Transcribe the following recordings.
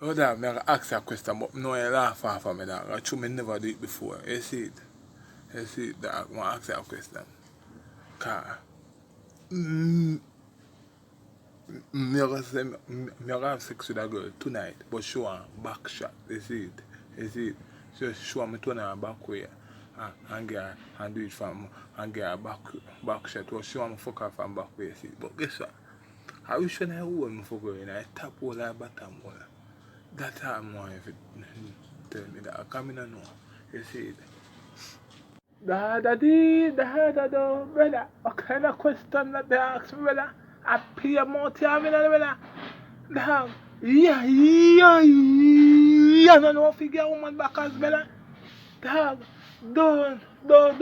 Oh, dog, I ask you a question, but no, you laugh off of me, dog. I true, me never do it before. You see it? You see it, dog? I ask you a question. Car. Mm, me gonna say, me gonna have sex with a girl tonight, but show her back shot. You see it? You see it? So show her me turn her back way. And get her, and do it from, and get her back shot. Or show her me fuck her from back way, you see it? But guess what? I wish when I hold me for going, I tap hole or bottom hole. That time why if it tell me that I come in and know. You see it. Da brother. What kind of question that they ask me, brother? I pay a more time in brother. Dog. Yeah. I don't know if you get a woman back as brother. Dog. Don't go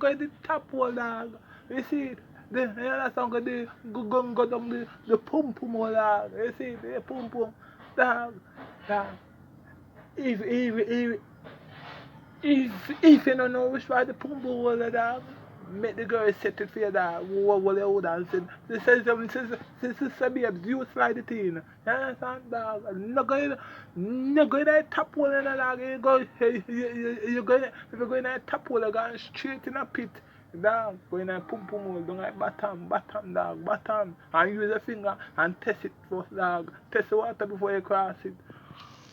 the top hole, dog. You see it? You know song the go down the pum pum hole, dog. You see it? The pum pum. Dog. If if you don't know which way the pum pum hole, dog, make the girl set it for you, dog. What they would have said. This says this is babes, you slide it in. You understand, dog? No go in that top hole, dog. You go in, if you go in that top hole, you go straight in a pit. Dog, go in a pum pum hole, don't like bottom, dog, bottom. And use a finger and test it first, dog. Test the water before you cross it.